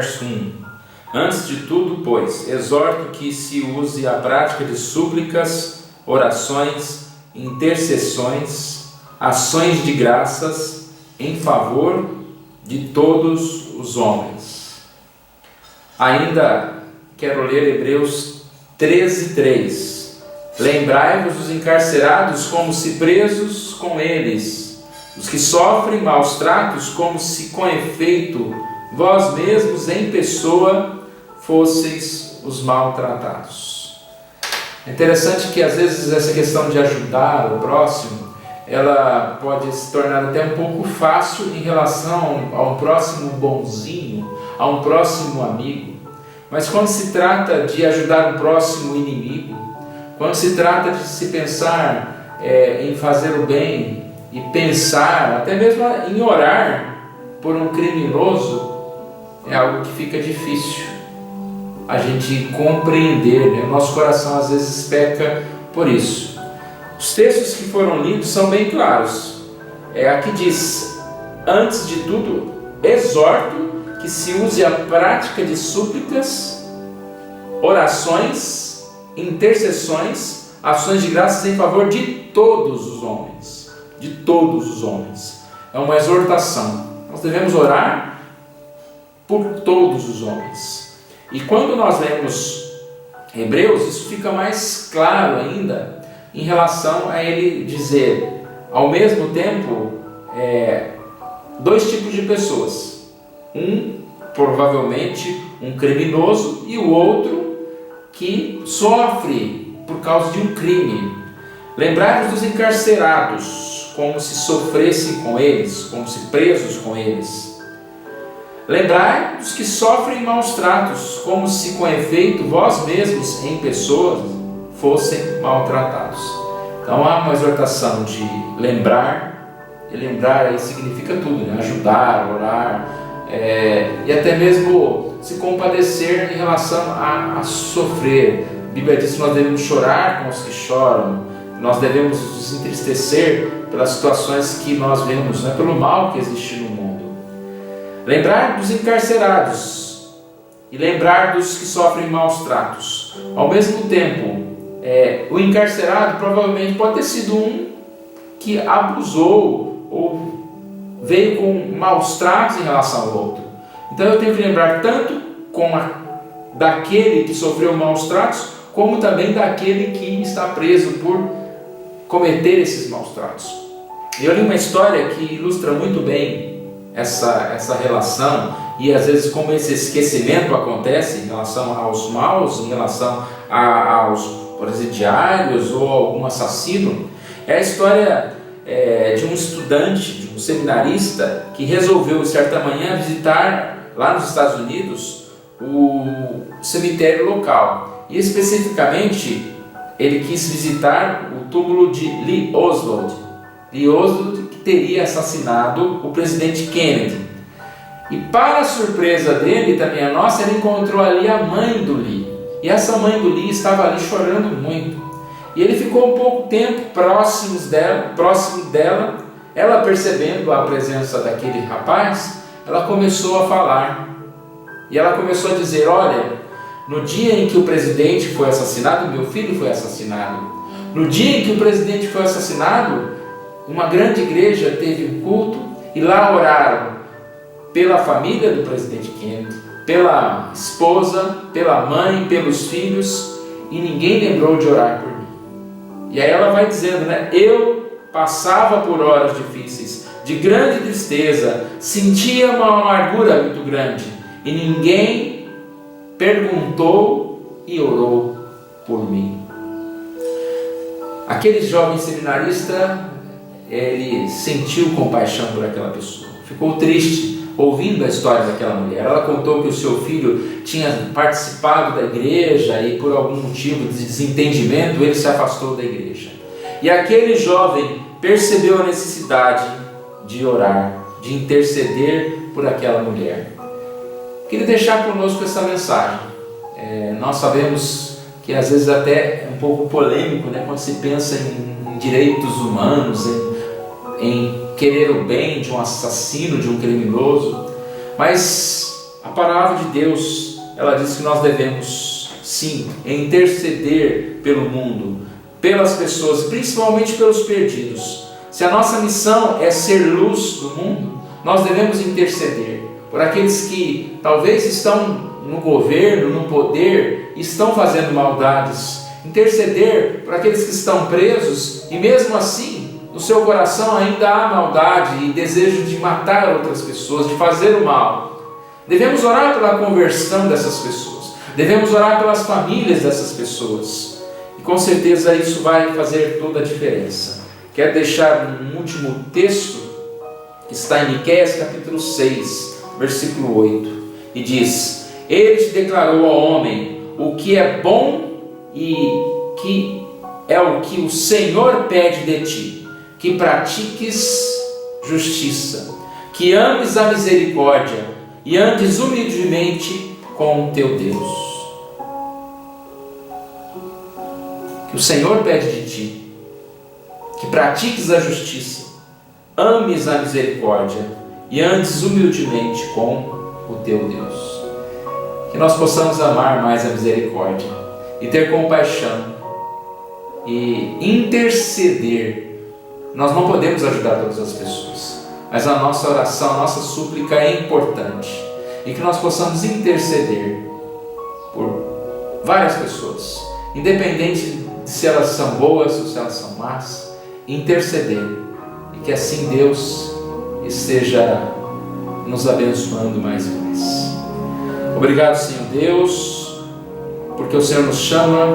verso 1. Antes de tudo, pois, exorto que se use a prática de súplicas, orações, intercessões, ações de graças em favor de todos os homens. Ainda quero ler Hebreus 13:3. Lembrai-vos dos encarcerados como se presos com eles, os que sofrem maus tratos como se com efeito vós mesmos em pessoa fosseis os maltratados. É interessante que às vezes essa questão de ajudar o próximo, ela pode se tornar até um pouco fácil em relação a um próximo bonzinho, a um próximo amigo. Mas quando se trata de ajudar um próximo inimigo, quando se trata de se pensar em fazer o bem e pensar até mesmo em orar por um criminoso, é algo que fica difícil a gente compreender, né? O nosso coração às vezes peca por isso. Os textos que foram lidos são bem claros. Aqui diz: antes de tudo, exorto que se use a prática de súplicas, orações, intercessões, ações de graças em favor de todos os homens. De todos os homens. É uma exortação. Nós devemos orar por todos os homens. E quando nós lemos Hebreus, isso fica mais claro ainda em relação a ele dizer, ao mesmo tempo, dois tipos de pessoas. Um, provavelmente, um criminoso, e o outro que sofre por causa de um crime. Lembrai-vos dos encarcerados, como se sofressem com eles, como se presos com eles. Lembrai dos que sofrem maus tratos, como se com efeito vós mesmos em pessoas fossem maltratados. Então há uma exortação de lembrar, e lembrar aí significa tudo, né? Ajudar, orar, e até mesmo se compadecer em relação a sofrer. A Bíblia diz que nós devemos chorar com os que choram, nós devemos nos entristecer pelas situações que nós vemos, né? Pelo mal que existe no mundo. Lembrar dos encarcerados e lembrar dos que sofrem maus tratos. Ao mesmo tempo, o encarcerado provavelmente pode ter sido um que abusou ou veio com maus tratos em relação ao outro. Então eu tenho que lembrar tanto daquele que sofreu maus tratos, como também daquele que está preso por cometer esses maus tratos. Eu li uma história que ilustra muito bem essa relação, e às vezes como esse esquecimento acontece em relação aos maus, em relação aos presidiários ou algum assassino. É a história de um estudante, de um seminarista que resolveu certa manhã visitar lá nos Estados Unidos o cemitério local, e especificamente ele quis visitar o túmulo de Lee Oswald, que teria assassinado o presidente Kennedy. E para a surpresa dele, também a nossa, ele encontrou ali a mãe do Lee. E essa mãe do Lee estava ali chorando muito. E ele ficou um pouco tempo próximo dela. Ela, percebendo a presença daquele rapaz, ela começou a falar. E ela começou a dizer: olha, no dia em que o presidente foi assassinado, meu filho foi assassinado. No dia em que o presidente foi assassinado, uma grande igreja teve um culto e lá oraram pela família do presidente Kennedy, pela esposa, pela mãe, pelos filhos, e ninguém lembrou de orar por mim. E aí ela vai dizendo, né? Eu passava por horas difíceis, de grande tristeza, sentia uma amargura muito grande, e ninguém perguntou e orou por mim. Aquele jovem seminarista, ele sentiu compaixão por aquela pessoa, ficou triste ouvindo a história daquela mulher. Ela contou que o seu filho tinha participado da igreja e por algum motivo de desentendimento ele se afastou da igreja. E aquele jovem percebeu a necessidade de orar, de interceder por aquela mulher. Queria deixar conosco essa mensagem. Nós sabemos que às vezes até é um pouco polêmico, né, quando se pensa em direitos humanos, em querer o bem de um assassino, de um criminoso, mas a palavra de Deus, ela diz que nós devemos, sim, interceder pelo mundo, pelas pessoas, principalmente pelos perdidos. Se a nossa missão é ser luz do mundo, nós devemos interceder por aqueles que talvez estão no governo, no poder, estão fazendo maldades. Interceder por aqueles que estão presos e mesmo assim, no seu coração ainda há maldade e desejo de matar outras pessoas, de fazer o mal. Devemos orar pela conversão dessas pessoas. Devemos orar pelas famílias dessas pessoas. E com certeza isso vai fazer toda a diferença. Quero deixar um último texto que está em Miqueias capítulo 6, versículo 8. E diz: Ele te declarou ao homem o que é bom e que é o que o Senhor pede de ti, que pratiques justiça, que ames a misericórdia e andes humildemente com o teu Deus. Que o Senhor pede de ti, que pratiques a justiça, ames a misericórdia e andes humildemente com o teu Deus. Que nós possamos amar mais a misericórdia e ter compaixão e interceder. Nós não podemos ajudar todas as pessoas, mas a nossa oração, a nossa súplica é importante, e que nós possamos interceder por várias pessoas, independente de se elas são boas ou se elas são más, interceder, e que assim Deus esteja nos abençoando mais e mais. Obrigado, Senhor Deus, porque o Senhor nos chama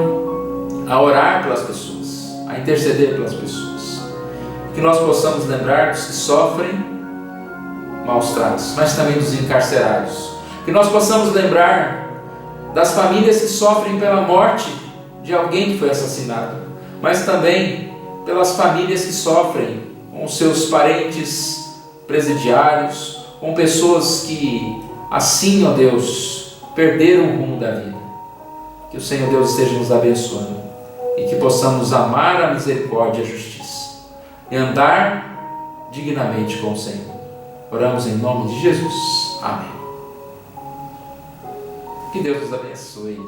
a orar pelas pessoas, a interceder pelas pessoas. Que nós possamos lembrar dos que sofrem maus tratos, mas também dos encarcerados. Que nós possamos lembrar das famílias que sofrem pela morte de alguém que foi assassinado, mas também pelas famílias que sofrem com seus parentes presidiários, com pessoas que assim, ó Deus, perderam o rumo da vida. Que o Senhor Deus esteja nos abençoando e que possamos amar a misericórdia e a justiça e andar dignamente com o Senhor. Oramos em nome de Jesus. Amém. Que Deus nos abençoe.